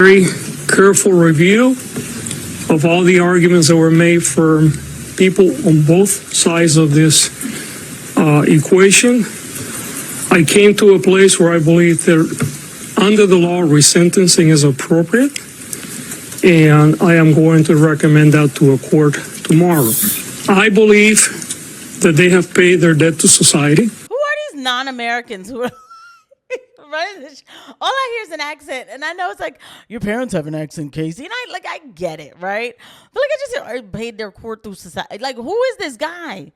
very careful review of all the arguments that were made for people on both sides of this equation. I came to a place where I believe that under the law, resentencing is appropriate, and I am going to recommend that to a court tomorrow. I believe that they have paid their debt to society. Who are these non-Americans who are running this? All I hear is an accent, and I know it's like, your parents have an accent, Casey, and I get it, right? But like, I just paid their court through society. Like, who is this guy?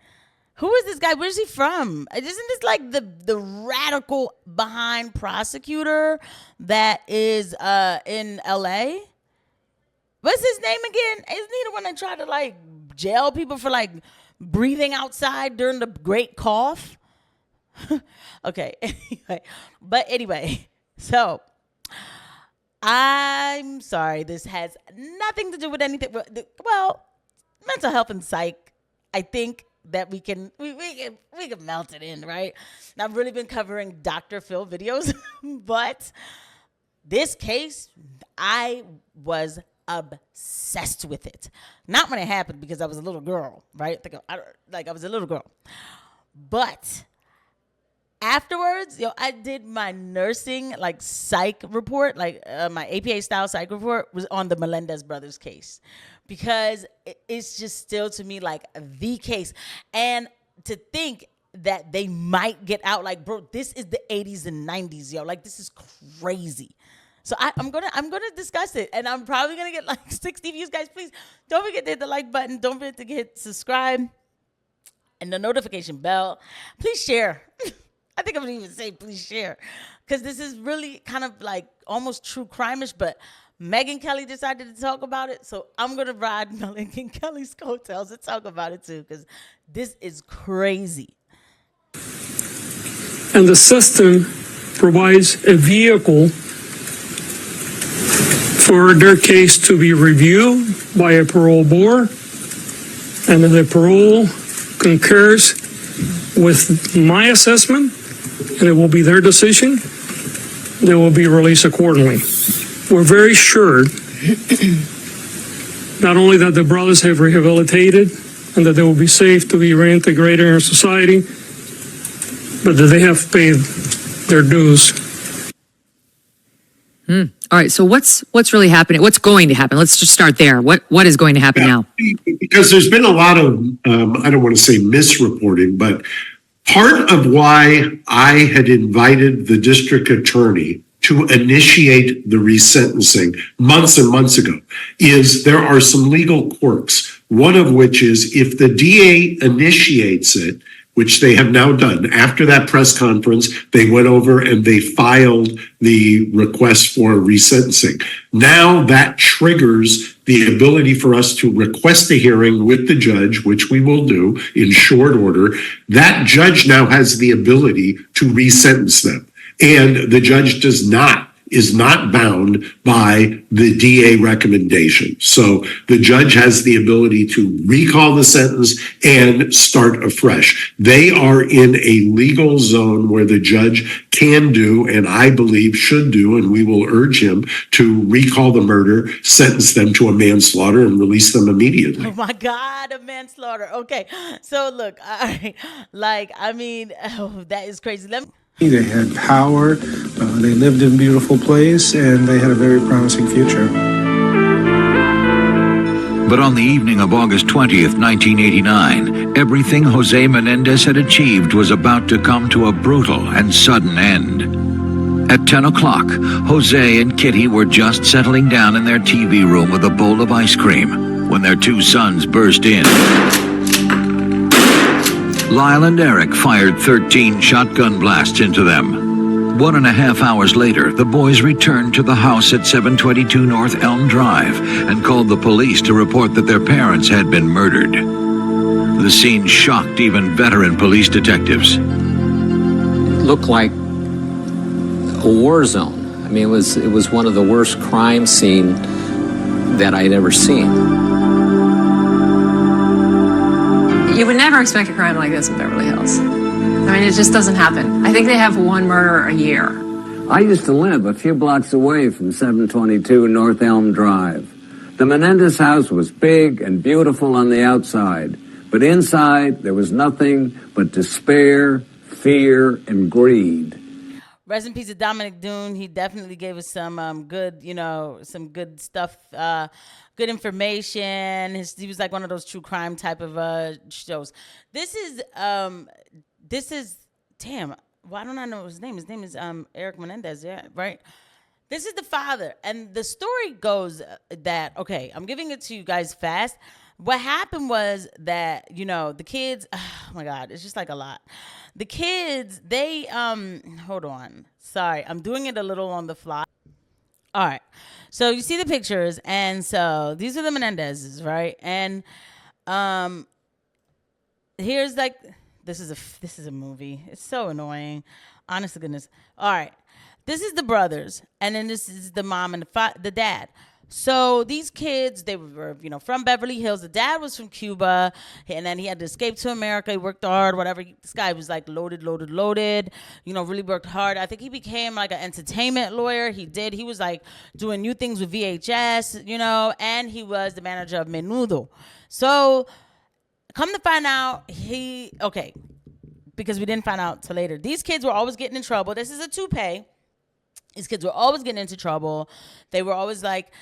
Who is this guy? Where's he from? Isn't this like the radical behind prosecutor that is in LA? What's his name again? Isn't he the one that tried to like jail people for like breathing outside during the Great Cough? Okay. Anyway, so I'm sorry. This has nothing to do with anything. Well, mental health and psych, I think that we can melt it in, right? And I've really been covering Dr. Phil videos, but this case, I was obsessed with it. Not when it happened, because I was a little girl, right? I was a little girl, but afterwards, I did my nursing psych report, my APA style psych report was on the Melendez brothers case, because it's just still to me like the case. And to think that they might get out, bro, this is the 80s and 90s, this is crazy. So I'm gonna discuss it, and I'm probably gonna get 60 views, guys. Please don't forget to hit the like button. Don't forget to hit subscribe and the notification bell. Please share. I think I'm gonna even say please share, because this is really kind of almost true crime-ish, but Megyn Kelly decided to talk about it, so I'm gonna ride Megyn Kelly's coattails and talk about it too, because this is crazy. And the system provides a vehicle for their case to be reviewed by a parole board, and if the parole concurs with my assessment, and it will be their decision, they will be released accordingly. We're very sure not only that the brothers have rehabilitated and that they will be safe to be reintegrated in our society, but that they have paid their dues. All right. So what's really happening? What's going to happen? Let's just start there. What is going to happen now? Because there's been a lot of, I don't want to say misreporting, but part of why I had invited the district attorney to initiate the resentencing months and months ago is there are some legal quirks. One of which is if the DA initiates it, which they have now done. After that press conference, they went over and they filed the request for resentencing. Now that triggers the ability for us to request a hearing with the judge, which we will do in short order. That judge now has the ability to resentence them. And the judge is not bound by the DA recommendation. So the judge has the ability to recall the sentence and start afresh. They are in a legal zone where the judge can do, and I believe should do, and we will urge him to recall the murder, sentence them to a manslaughter, and release them immediately. Oh my God, a manslaughter. Okay, so look, that is crazy. They had power, they lived in a beautiful place, and they had a very promising future. But on the evening of August 20th, 1989, everything Jose Menendez had achieved was about to come to a brutal and sudden end. At 10 o'clock, Jose and Kitty were just settling down in their TV room with a bowl of ice cream when their two sons burst in. Lyle and Eric fired 13 shotgun blasts into them. 1.5 hours later, the boys returned to the house at 722 North Elm Drive and called the police to report that their parents had been murdered. The scene shocked even veteran police detectives. It looked like a war zone. I mean, it was one of the worst crime scenes that I'd ever seen. You would never expect a crime like this in Beverly Hills. I mean, it just doesn't happen. I think they have one murder a year. I used to live a few blocks away from 722 North Elm Drive. The Menendez house was big and beautiful on the outside, but inside there was nothing but despair, fear, and greed. Rest in peace to Dominic Dune. He definitely gave us some good, some good stuff, good information. He was like one of those true crime type of shows. This is, damn, why don't I know his name? His name is Eric Menendez, yeah, right? This is the father. And the story goes that, okay, I'm giving it to you guys fast. What happened was that, the kids, oh my God, it's just like a lot. The kids, they, hold on. Sorry, I'm doing it a little on the fly. All right. So you see the pictures. And so these are the Menendezes, right? And here's like, this is a movie. It's so annoying. Honest to goodness. All right. This is the brothers. And then this is the mom and the dad. So these kids, they were, from Beverly Hills. The dad was from Cuba, and then he had to escape to America. He worked hard, whatever. This guy was like loaded, really worked hard. I think he became like an entertainment lawyer. He did. He was like doing new things with VHS, and he was the manager of Menudo. So come to find out, because we didn't find out till later. These kids were always getting in trouble. This is a toupee. These kids were always getting into trouble. They were always like,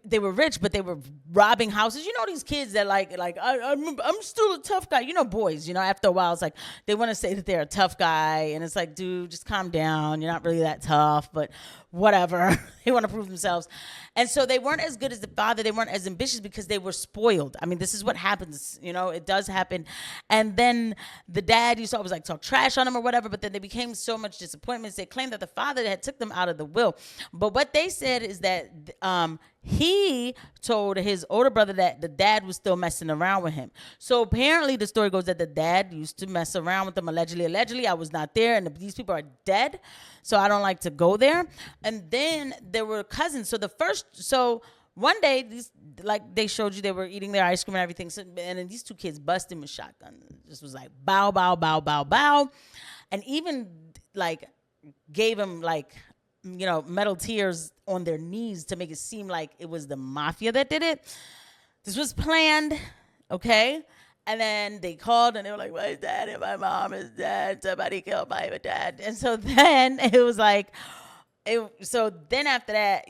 they were rich, but they were robbing houses. These kids that I'm still a tough guy. Boys, after a while, it's like they want to say that they're a tough guy. And it's like, dude, just calm down. You're not really that tough, but whatever. They want to prove themselves. And so they weren't as good as the father. They weren't as ambitious because they were spoiled. I mean, this is what happens. It does happen. And then the dad used to always like talk trash on them or whatever, but then they became so much disappointments. They claimed that the father had took them out of the will. But what they said is that he told his older brother that the dad was still messing around with him. So apparently the story goes that the dad used to mess around with them allegedly. I was not there, and these people are dead, so I don't like to go there. And then there were cousins. So one day, they showed you, they were eating their ice cream and everything. So, and then these two kids busted with shotguns. Just was like bow, bow, bow, bow, bow, and even like gave him like, metal tears on their knees to make it seem like it was the mafia that did it. This was planned, okay? And then they called and they were like, my dad and my mom is dead. Somebody killed my dad. And so then it was like, so then after that,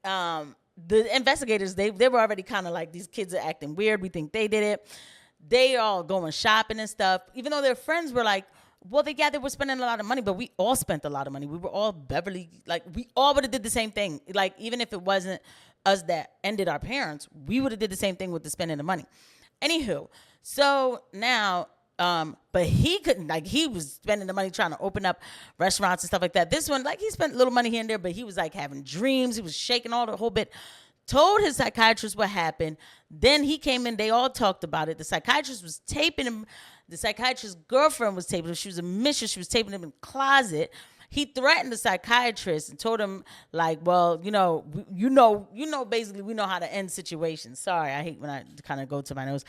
the investigators, they were already kind of like, these kids are acting weird. We think they did it. They all going shopping and stuff. Even though their friends were like, well, they were spending a lot of money, but we all spent a lot of money. We were all Beverly, we all would have did the same thing. Like, even if it wasn't us that ended our parents, we would have did the same thing with the spending the money. Anywho, so now, but he couldn't, he was spending the money trying to open up restaurants and stuff like that. This one, he spent a little money here and there, but he was having dreams. He was shaking all the whole bit. Told his psychiatrist what happened. Then he came in. They all talked about it. The psychiatrist was taping him. The psychiatrist's girlfriend was taping him. She was a mistress. She was taping him in the closet. He threatened the psychiatrist and told him, well, basically we know how to end situations. Sorry, I hate when I kind of go to my nose.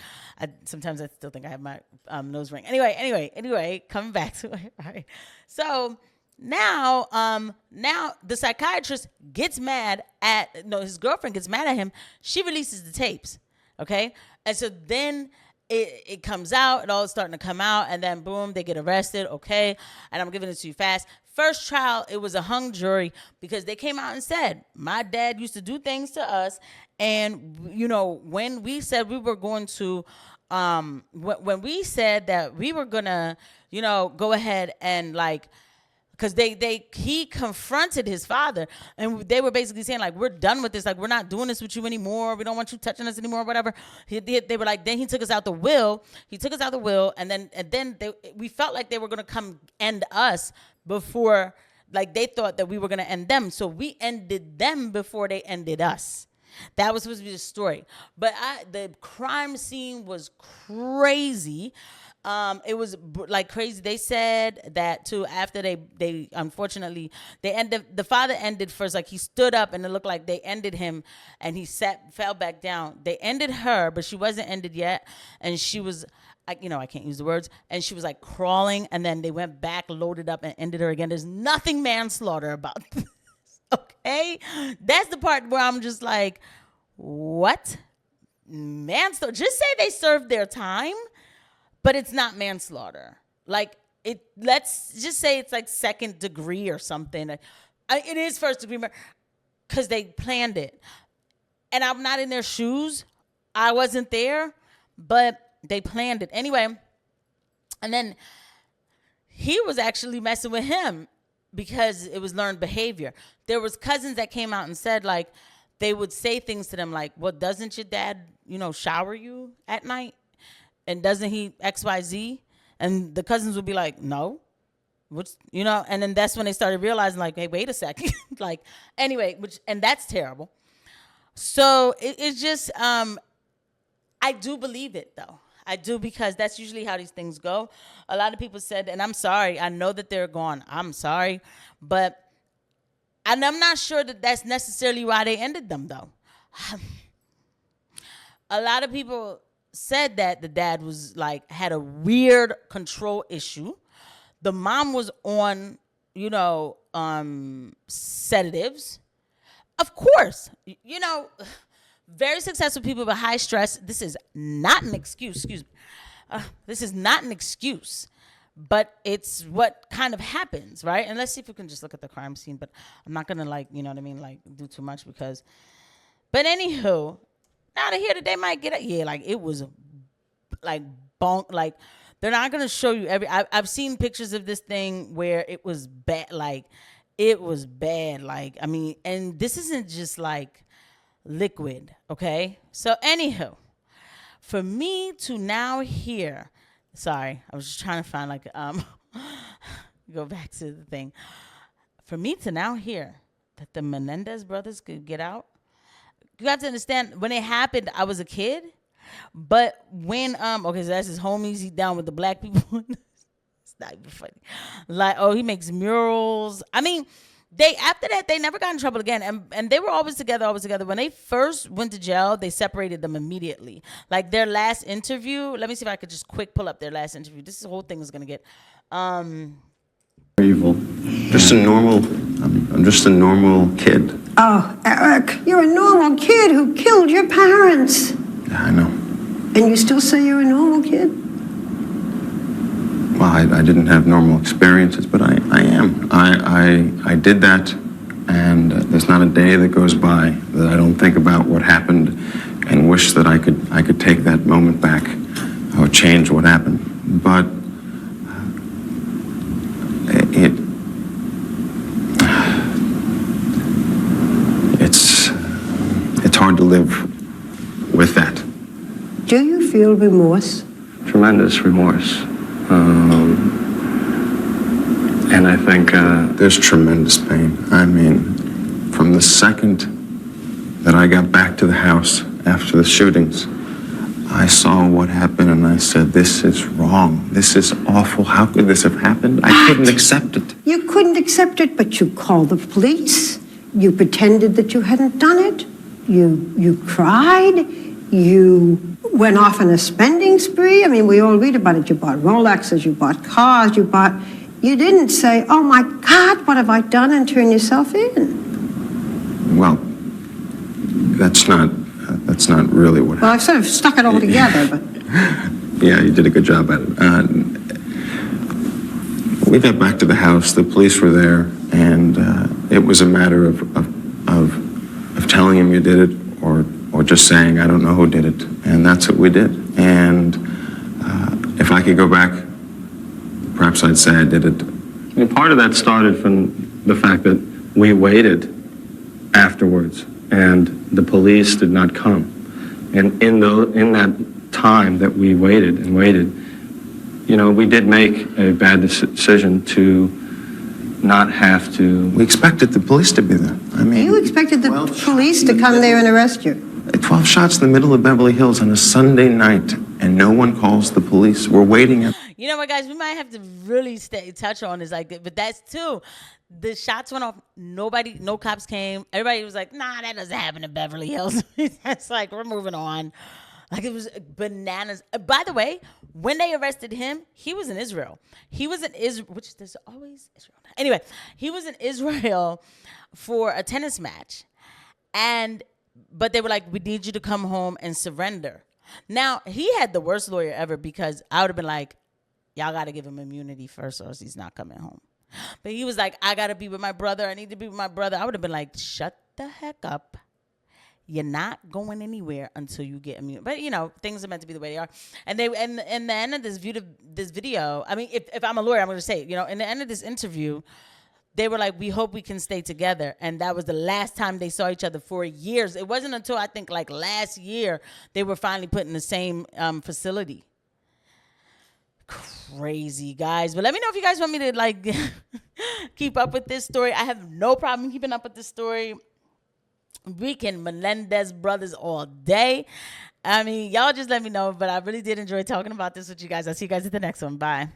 Sometimes I still think I have my nose ring. Anyway, coming back to it. Right. So now the psychiatrist gets mad his girlfriend gets mad at him. She releases the tapes. Okay. And so then it comes out, it all is starting to come out, and then boom, they get arrested. Okay. And I'm giving it to you fast. First trial, it was a hung jury because they came out and said, my dad used to do things to us. And, when we said we were going to, when we said that we were going to, go ahead and because he confronted his father, and they were basically saying we're done with this, we're not doing this with you anymore, we don't want you touching us anymore, whatever. They were then he took us out the will, and then we felt like they were gonna come end us before, they thought that we were gonna end them, so we ended them before they ended us. That was supposed to be the story, but the crime scene was crazy. It was like crazy. They said that too. After they unfortunately the father ended first. Like he stood up and it looked like they ended him, and he fell back down. They ended her, but she wasn't ended yet, and she was. I can't use the words, and she was like crawling, and then they went back, loaded up, and ended her again. There's nothing manslaughter about this, okay? That's the part where I'm just like, what? Manslaughter? Just say they served their time, but it's not manslaughter. Like, let's just say it's like second degree or something. It is first degree murder, because they planned it. And I'm not in their shoes. I wasn't there, but they planned it anyway. And then he was actually messing with him because it was learned behavior. There was cousins that came out and said, like, they would say things to them like, well, doesn't your dad, shower you at night? And doesn't he XYZ? And the cousins would be like, no. And then that's when they started realizing, like, hey, wait a second. Like, anyway, and that's terrible. So it's just, I do believe it, though. I do, because that's usually how these things go. A lot of people said, and I'm sorry, I know that they're gone. I'm sorry. And I'm not sure that that's necessarily why they ended them, though. A lot of people said that the dad was like, had a weird control issue. The mom was on, sedatives. Of course, very successful people with high stress. This is not an excuse. This is not an excuse, but it's what kind of happens, right? And let's see if we can just look at the crime scene. But I'm not gonna do too much because. But anywho, now to hear that they might get it. Yeah, like it was, like bonk. Like they're not gonna show you I've seen pictures of this thing where it was bad. Like it was bad. Like and this isn't just like liquid, okay? So anywho, for me to now hear, sorry, I was just trying to find go back to the thing. For me to now hear that the Menendez brothers could get out, you have to understand, when it happened, I was a kid, but when, okay, so that's his homies, he down with the black people. It's not even funny. Like, he makes murals. After that, they never got in trouble again. And they were always together. When they first went to jail, they separated them immediately. Like their last interview, let me see if I could just quick pull up their last interview. This whole thing is going to get... Evil. Just a normal... I'm just a normal kid. Oh, Eric, you're a normal kid who killed your parents. Yeah, I know. And you still say you're a normal kid? Well, I didn't have normal experiences, but I am. I did that, and there's not a day that goes by that I don't think about what happened and wish that I could take that moment back or change what happened. But it's hard to live with that. Do you feel remorse? Tremendous remorse. And I think there's tremendous pain. From the second that I got back to the house after the shootings, I saw what happened and I said, this is wrong. This is awful. How could this have happened? I couldn't accept it. You couldn't accept it, but you called the police. You pretended that you hadn't done it. You cried. You went off on a spending spree. We all read about it. You bought Rolexes, you bought cars, you didn't say, oh my God, what have I done, and turn yourself in. Well, that's not really what happened. Well, I've sort of stuck it all together, but... Yeah, you did a good job at it. We got back to the house, the police were there, and it was a matter of telling him you did it, or just saying, I don't know who did it. And that's what we did. And if I could go back, perhaps I'd say I did it. And part of that started from the fact that we waited afterwards, and the police did not come. And in that time that we waited, we did make a bad decision to not have to... We expected the police to be there. You expected the police to come there and arrest you. 12 shots in the middle of Beverly Hills on a Sunday night, and no one calls the police. We're waiting at... You know what, guys? We might have to really touch on this, like, but that's too. The shots went off. Nobody, no cops came. Everybody was like, "Nah, that doesn't happen in Beverly Hills." It's like we're moving on. Like it was bananas. By the way, when they arrested him, he was in Israel. He was in Israel, which there's always Israel. Anyway, he was in Israel for a tennis match, but they were like, "We need you to come home and surrender." Now he had the worst lawyer ever because I would have been like, "Y'all got to give him immunity first, or else he's not coming home." But he was like, "I got to be with my brother. I need to be with my brother." I would have been like, "Shut the heck up. You're not going anywhere until you get immune." But things are meant to be the way they are. And in the end of this video, I mean, if I'm a lawyer, I'm going to say, in the end of this interview, they were like, "We hope we can stay together." And that was the last time they saw each other for years. It wasn't until I think like last year they were finally put in the same facility. Crazy, guys. But let me know if you guys want me to like keep up with this story. I have no problem keeping up with this story. We can Menendez brothers all day. I mean, y'all just let me know. But I really did enjoy talking about this with you guys. I'll see you guys at the next one. Bye.